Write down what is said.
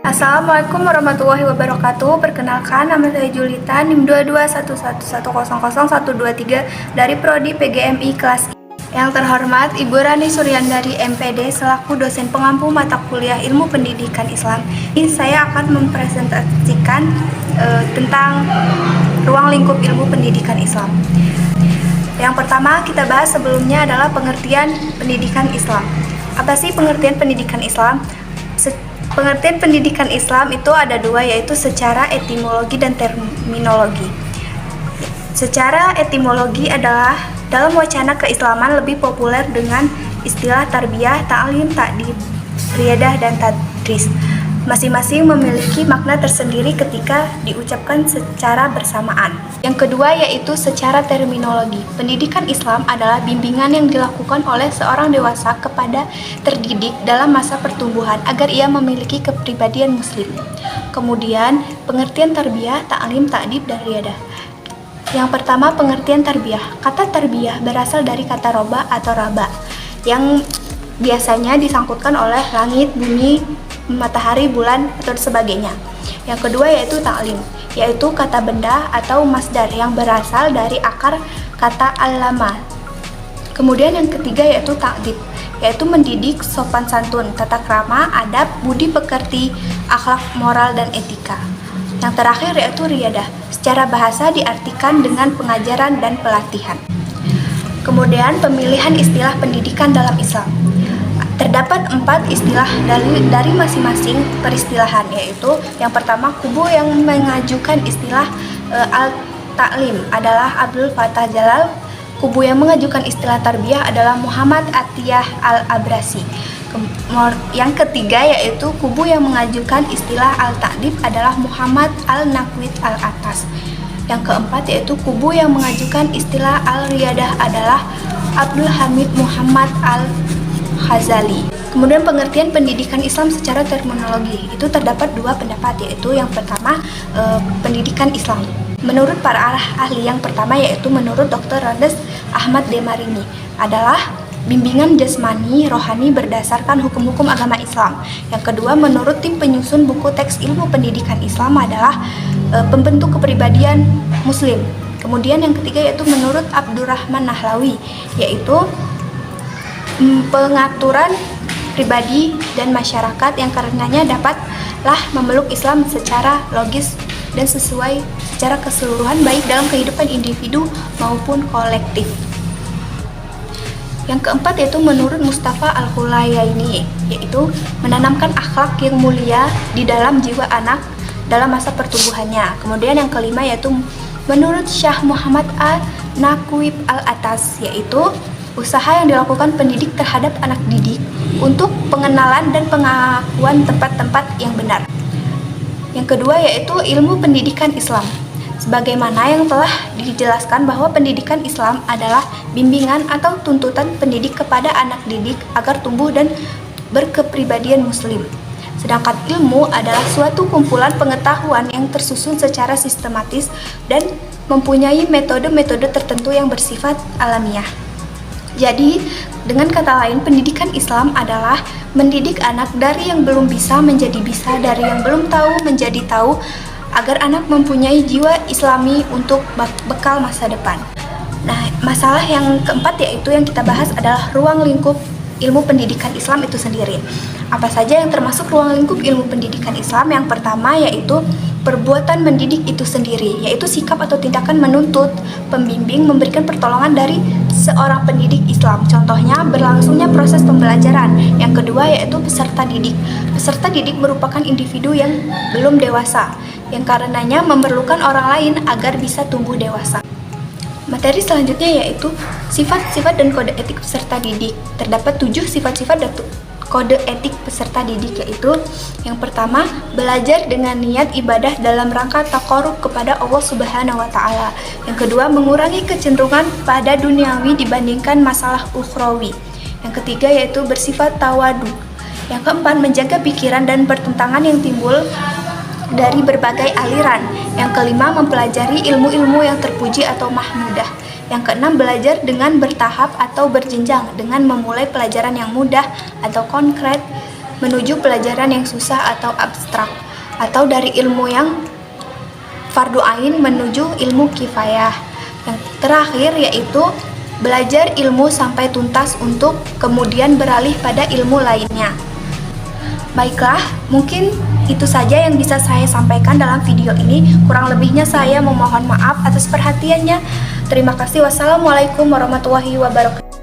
Assalamualaikum warahmatullahi wabarakatuh. Perkenalkan, nama saya Julita, NIM 2211100123 dari Prodi PGMI kelas I. Yang terhormat Ibu Rani Suryandari MPD selaku dosen pengampu mata kuliah Ilmu Pendidikan Islam. Ini saya akan mempresentasikan tentang ruang lingkup ilmu pendidikan Islam. Yang pertama kita bahas sebelumnya adalah pengertian pendidikan Islam. Apa sih pengertian pendidikan Islam? Pengertian pendidikan Islam itu ada dua, yaitu secara etimologi dan terminologi. Secara etimologi adalah dalam wacana keislaman lebih populer dengan istilah tarbiyah, ta'lim, ta'dib, riyadah, dan tadris. Masing-masing memiliki makna tersendiri ketika diucapkan secara bersamaan. Yang kedua yaitu secara terminologi. Pendidikan Islam adalah bimbingan yang dilakukan oleh seorang dewasa kepada terdidik dalam masa pertumbuhan agar ia memiliki kepribadian muslim. Kemudian, pengertian tarbiyah, ta'lim, ta'dib, dan riyadah. Yang pertama, pengertian tarbiyah. Kata tarbiyah berasal dari kata roba atau raba yang biasanya disangkutkan oleh langit, bumi, matahari, bulan, atau sebagainya. Yang kedua yaitu ta'lim, yaitu kata benda atau masdar yang berasal dari akar kata allama. Kemudian yang ketiga yaitu ta'dib, yaitu mendidik, sopan santun, tata krama, adab, budi pekerti, akhlak, moral, dan etika. Yang terakhir yaitu riyadah, secara bahasa diartikan dengan pengajaran dan pelatihan. Kemudian pemilihan istilah pendidikan dalam Islam. Terdapat 4 istilah dari masing-masing peristilahan, yaitu yang pertama kubu yang mengajukan istilah al-ta'lim adalah Abdul Fattah Jalal. Kubu yang mengajukan istilah tarbiyah adalah Muhammad Atiyah Al-Abrasi. Yang ketiga yaitu kubu yang mengajukan istilah al-ta'dib adalah Muhammad Al-Naqwid Al-Atas. Yang keempat yaitu kubu yang mengajukan istilah al-riyadah adalah Abdul Hamid Muhammad Al-Ghazali. Kemudian pengertian pendidikan Islam secara terminologi itu terdapat 2 pendapat, yaitu yang pertama pendidikan Islam. Menurut para ahli, yang pertama yaitu menurut Dr. Randes Ahmad Demarini adalah bimbingan jasmani rohani berdasarkan hukum-hukum agama Islam. Yang kedua menurut tim penyusun buku teks ilmu pendidikan Islam adalah pembentuk kepribadian muslim. Kemudian yang ketiga yaitu menurut Abdurrahman Nahlawi, yaitu pengaturan pribadi dan masyarakat yang karenanya dapatlah memeluk Islam secara logis dan sesuai secara keseluruhan baik dalam kehidupan individu maupun kolektif. Yang keempat yaitu menurut Mustafa Al-Hulayaini, yaitu menanamkan akhlak yang mulia di dalam jiwa anak dalam masa pertumbuhannya. Kemudian yang kelima yaitu menurut Syah Muhammad Al-Naqwib Al-Atas, yaitu usaha yang dilakukan pendidik terhadap anak didik untuk pengenalan dan pengakuan tempat-tempat yang benar. Yang kedua yaitu ilmu pendidikan Islam. Sebagaimana yang telah dijelaskan bahwa pendidikan Islam adalah bimbingan atau tuntutan pendidik kepada anak didik agar tumbuh dan berkepribadian muslim. Sedangkan ilmu adalah suatu kumpulan pengetahuan yang tersusun secara sistematis dan mempunyai metode-metode tertentu yang bersifat alamiah. Jadi, dengan kata lain, pendidikan Islam adalah mendidik anak dari yang belum bisa menjadi bisa, dari yang belum tahu menjadi tahu, agar anak mempunyai jiwa Islami untuk bekal masa depan. Nah, masalah yang keempat yaitu yang kita bahas adalah ruang lingkup ilmu pendidikan Islam itu sendiri. Apa saja yang termasuk ruang lingkup ilmu pendidikan Islam? Yang pertama yaitu perbuatan mendidik itu sendiri, yaitu sikap atau tindakan menuntut, pembimbing, memberikan pertolongan dari seorang pendidik Islam. Contohnya berlangsungnya proses pembelajaran. Yang kedua yaitu peserta didik. Peserta didik merupakan individu yang belum dewasa, yang karenanya memerlukan orang lain agar bisa tumbuh dewasa. Materi selanjutnya yaitu sifat-sifat dan kode etik peserta didik. Terdapat 7 sifat-sifat dan kode etik peserta didik, yaitu yang pertama, belajar dengan niat ibadah dalam rangka taqarrub kepada Allah Subhanahu wa taala. Yang kedua, mengurangi kecenderungan pada duniawi dibandingkan masalah ukhrawi. Yang ketiga yaitu bersifat tawadu. Yang keempat, menjaga pikiran dan pertentangan yang timbul dari berbagai aliran. Yang kelima, mempelajari ilmu-ilmu yang terpuji atau mahmudah. Yang keenam, belajar dengan bertahap atau berjenjang dengan memulai pelajaran yang mudah atau konkret menuju pelajaran yang susah atau abstrak, atau dari ilmu yang fardu ain menuju ilmu kifayah. Yang terakhir yaitu belajar ilmu sampai tuntas untuk kemudian beralih pada ilmu lainnya. Baiklah, mungkin itu saja yang bisa saya sampaikan dalam video ini. Kurang lebihnya saya memohon maaf atas perhatiannya. Terima kasih. Wassalamualaikum warahmatullahi wabarakatuh.